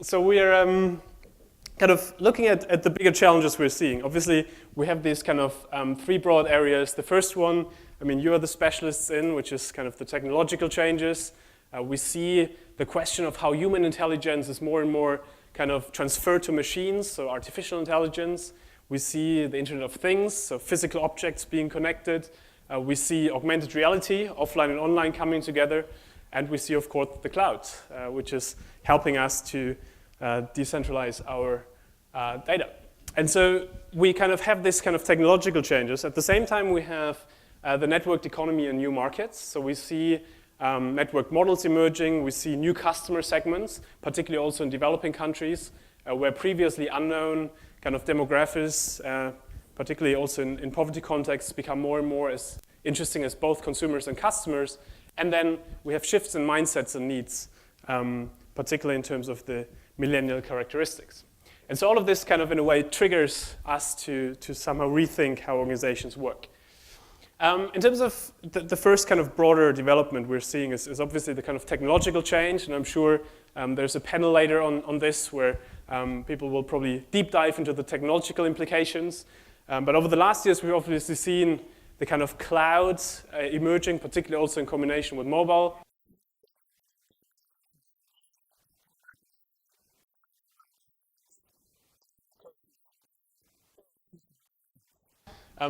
so we are kind of looking at the bigger challenges we're seeing. Obviously, we have these kind of three broad areas. The first one, I mean, you are the specialists in, which is kind of the technological changes. We see the question of how human intelligence is more and more kind of transferred to machines, so artificial intelligence. We see the Internet of Things, so physical objects being connected. We see augmented reality, offline and online coming together. And we see, of course, the cloud, which is helping us to decentralize our data. And so we kind of have this kind of technological changes. At the same time, we have the networked economy and new markets. So we see network models emerging. We see new customer segments, particularly also in developing countries, where previously unknown kind of demographics, particularly also in poverty contexts, become more and more as interesting as both consumers and customers. And then we have shifts in mindsets and needs, particularly in terms of the millennial characteristics. And so all of this kind of, in a way, triggers us to somehow rethink how organizations work. In terms of the first kind of broader development we're seeing is obviously the kind of technological change, and I'm sure there's a panel later on this where people will probably deep dive into the technological implications. But over the last years, we've obviously seen the kind of clouds emerging, particularly also in combination with mobile.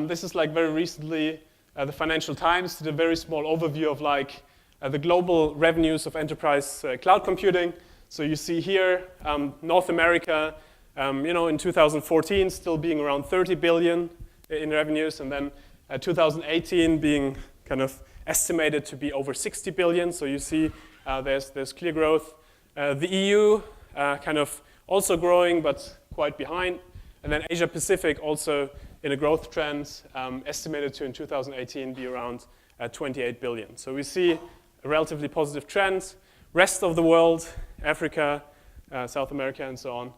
This is like very recently, the Financial Times did a very small overview of like the global revenues of enterprise cloud computing. So you see here, North America, in 2014 still being around 30 billion in revenues, and then 2018 being kind of estimated to be over 60 billion. So you see there's clear growth. The EU kind of also growing, but quite behind. And then Asia Pacific also in a growth trend, estimated to in 2018 be around 28 billion. So we see a relatively positive trend. Rest of the world, Africa, South America, and so on,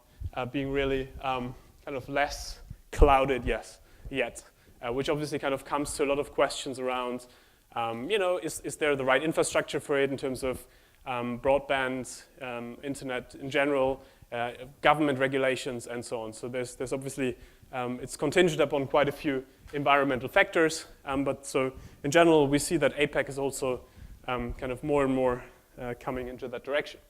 being really kind of less clouded yet, which obviously kind of comes to a lot of questions around, is there the right infrastructure for it in terms of broadband, internet in general, government regulations, and so on. So there's obviously, it's contingent upon quite a few environmental factors, but so in general, we see that APAC is also kind of more and more coming into that direction.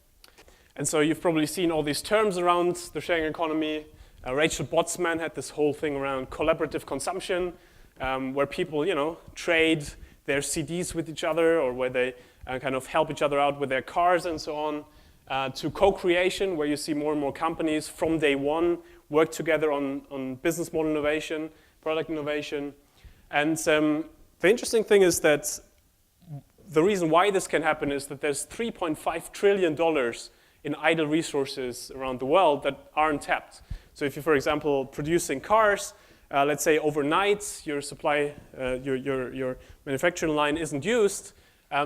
And so you've probably seen all these terms around the sharing economy. Rachel Botsman had this whole thing around collaborative consumption, where people, trade their CDs with each other, or where they kind of help each other out with their cars and so on, to co-creation, where you see more and more companies from day one work together on business model innovation, product innovation. And the interesting thing is that the reason why this can happen is that there's $3.5 trillion in idle resources around the world that aren't tapped. So if you're, for example, producing cars, let's say overnight your your manufacturing line isn't used.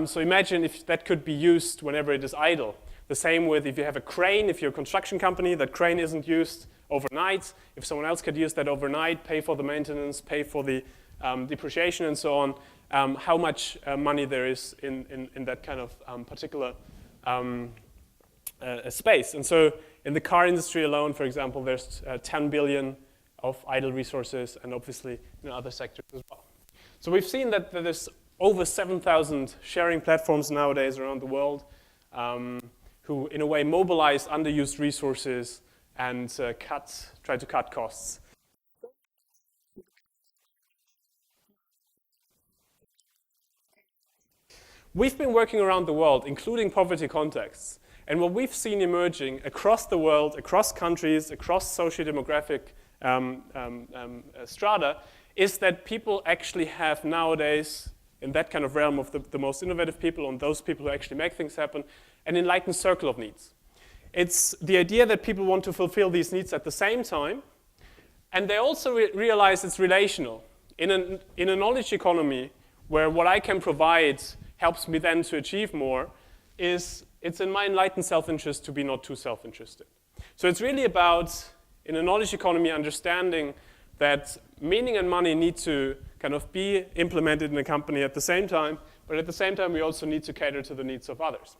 So imagine if that could be used whenever it is idle. The same with if you have a crane, if you're a construction company, that crane isn't used overnight. If someone else could use that overnight, pay for the maintenance, pay for the depreciation and so on, how much money there is in that kind of particular space. And so in the car industry alone, for example, there's 10 billion of idle resources, and obviously in other sectors as well. So we've seen that there's over 7,000 sharing platforms nowadays around the world who, in a way, mobilize underused resources and try to cut costs. We've been working around the world, including poverty contexts, and what we've seen emerging across the world, across countries, across socio-demographic strata, is that people actually have nowadays, in that kind of realm of the most innovative people and those people who actually make things happen, an enlightened circle of needs. It's the idea that people want to fulfill these needs at the same time, and they also realize it's relational. In a knowledge economy, where what I can provide helps me then to achieve more, it's in my enlightened self-interest to be not too self-interested. So it's really about, in a knowledge economy, understanding that meaning and money need to kind of be implemented in a company at the same time, but at the same time, we also need to cater to the needs of others.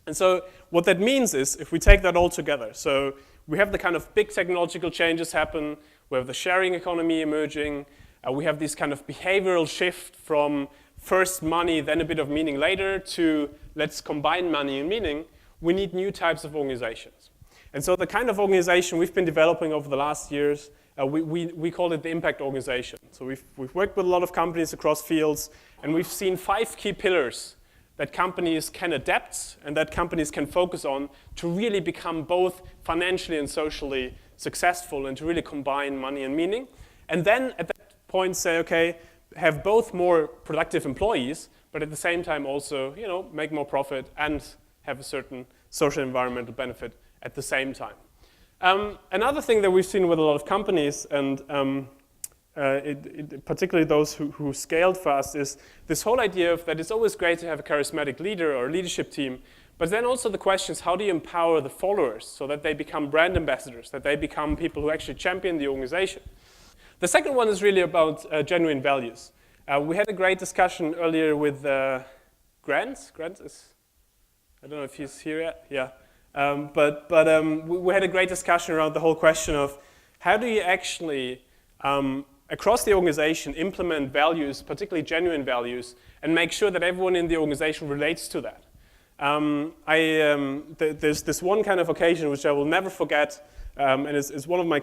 And so what that means is, if we take that all together, so we have the kind of big technological changes happen, we have the sharing economy emerging, we have this kind of behavioral shift from first money, then a bit of meaning later, to let's combine money and meaning, we need new types of organizations. And so the kind of organization we've been developing over the last years, we call it the impact organization. So we've worked with a lot of companies across fields, and we've seen 5 key pillars that companies can adapt and that companies can focus on to really become both financially and socially successful and to really combine money and meaning. And then at that point say, okay, have both more productive employees, but at the same time also, make more profit and have a certain social environmental benefit at the same time. Another thing that we've seen with a lot of companies, and particularly those who scaled fast, is this whole idea of that it's always great to have a charismatic leader or a leadership team, but then also the question is how do you empower the followers so that they become brand ambassadors, that they become people who actually champion the organization. The second one is really about genuine values. We had a great discussion earlier with Grant. Grant is, I don't know if he's here yet, yeah. But we had a great discussion around the whole question of how do you actually across the organization implement values, particularly genuine values, and make sure that everyone in the organization relates to that. There's this one kind of occasion which I will never forget, and it's one of my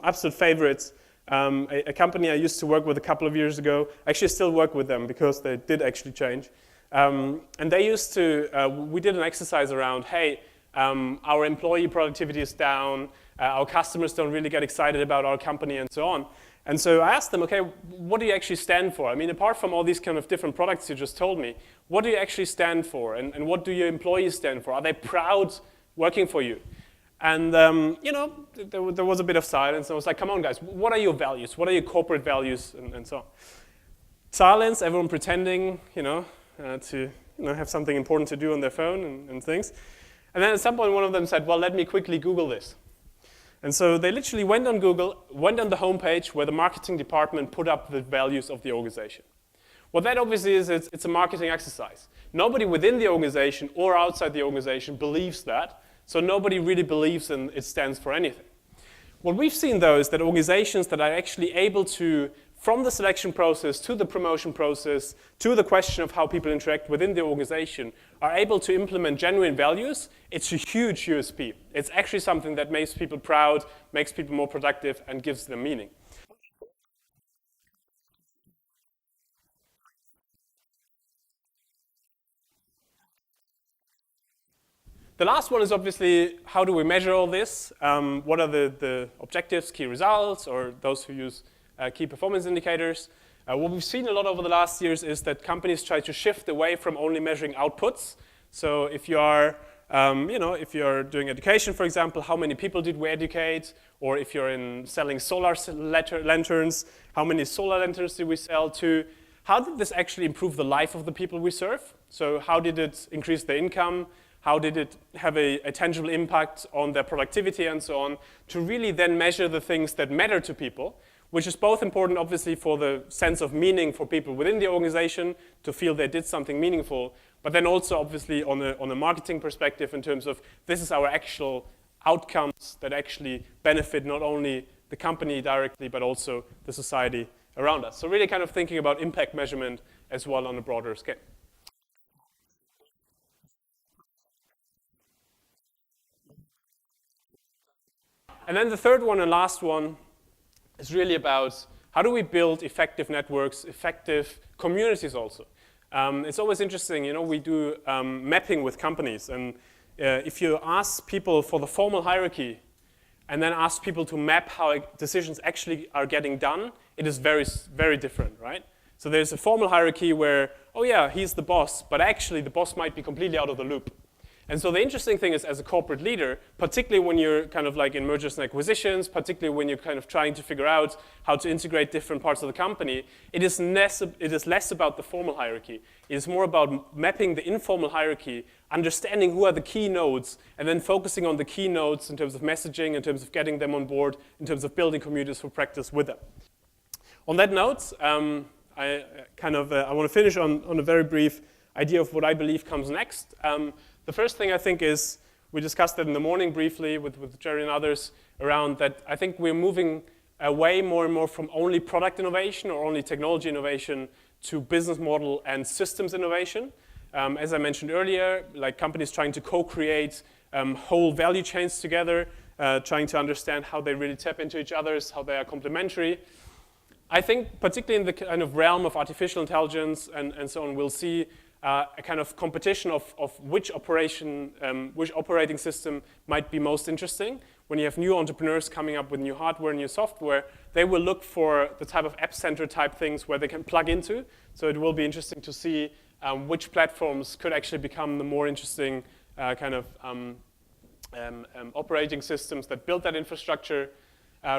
absolute favorites. A company I used to work with a couple of years ago, I actually still work with them because they did actually change. And they used to, we did an exercise around, hey, our employee productivity is down, our customers don't really get excited about our company and so on. And so I asked them, okay, what do you actually stand for? I mean, apart from all these kind of different products you just told me, what do you actually stand for? And what do your employees stand for? Are they proud working for you? And there was a bit of silence. And I was like, come on, guys, what are your values? What are your corporate values? And so on. Silence, everyone pretending, to have something important to do on their phone and things. And then at some point, one of them said, well, let me quickly Google this. And so they literally went on Google, went on the homepage where the marketing department put up the values of the organization. What that obviously is, it's a marketing exercise. Nobody within the organization or outside the organization believes that, so nobody really believes in it stands for anything. What we've seen, though, is that organizations that are actually able to, from the selection process to the promotion process to the question of how people interact within the organization, are able to implement genuine values. It's a huge USP. It's actually something that makes people proud, makes people more productive, and gives them meaning. The last one is obviously, how do we measure all this? What are the objectives, key results, or those who use key performance indicators? What we've seen a lot over the last years is that companies try to shift away from only measuring outputs. So if you are, if you're doing education, for example, how many people did we educate? Or if you're in selling solar lanterns, how many solar lanterns did we sell to? How did this actually improve the life of the people we serve? So how did it increase their income? How did it have a tangible impact on their productivity and so on? To really then measure the things that matter to people, which is both important, obviously, for the sense of meaning for people within the organization to feel they did something meaningful, but then also, obviously, on a marketing perspective in terms of this is our actual outcomes that actually benefit not only the company directly, but also the society around us. So really kind of thinking about impact measurement as well on a broader scale. And then the third one and last one is really about how do we build effective networks, effective communities also. It's always interesting, we do mapping with companies, and if you ask people for the formal hierarchy and then ask people to map how decisions actually are getting done, it is very, very different, right? So there's a formal hierarchy where, oh yeah, he's the boss, but actually the boss might be completely out of the loop. And so the interesting thing is, as a corporate leader, particularly when you're kind of like in mergers and acquisitions, particularly when you're kind of trying to figure out how to integrate different parts of the company, it is less about the formal hierarchy. It is more about mapping the informal hierarchy, understanding who are the key nodes, and then focusing on the key nodes in terms of messaging, in terms of getting them on board, in terms of building communities for practice with them. On that note, I want to finish on a very brief idea of what I believe comes next. The first thing I think is, we discussed that in the morning briefly with Jerry and others, around that I think we're moving away more and more from only product innovation or only technology innovation to business model and systems innovation. As I mentioned earlier, like companies trying to co-create whole value chains together, trying to understand how they really tap into each other's, how they are complementary. I think particularly in the kind of realm of artificial intelligence and so on, we'll see a kind of competition of which operating system might be most interesting. When you have new entrepreneurs coming up with new hardware, new software, they will look for the type of app center type things where they can plug into. So it will be interesting to see which platforms could actually become the more interesting kind of operating systems that build that infrastructure.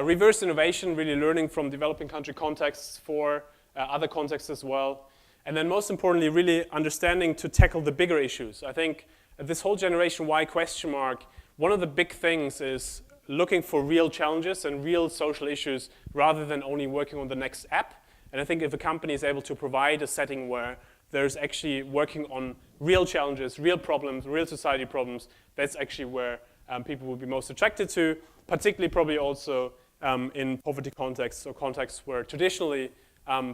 Reverse innovation, really learning from developing country contexts for other contexts as well. And then most importantly, really understanding to tackle the bigger issues. I think this whole Generation Y question mark, one of the big things is looking for real challenges and real social issues rather than only working on the next app. And I think if a company is able to provide a setting where there's actually working on real challenges, real problems, real society problems, that's actually where people will be most attracted to, particularly probably also in poverty contexts or contexts where traditionally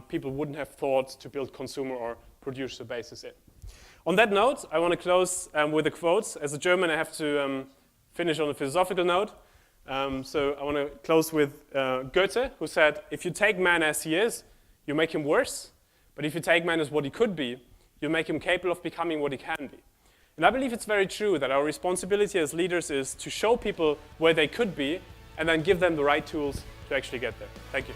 people wouldn't have thought to build consumer or producer bases in. On that note, I want to close with a quote. As a German, I have to finish on a philosophical note. So I want to close with Goethe, who said, if you take man as he is, you make him worse. But if you take man as what he could be, you make him capable of becoming what he can be. And I believe it's very true that our responsibility as leaders is to show people where they could be and then give them the right tools to actually get there. Thank you.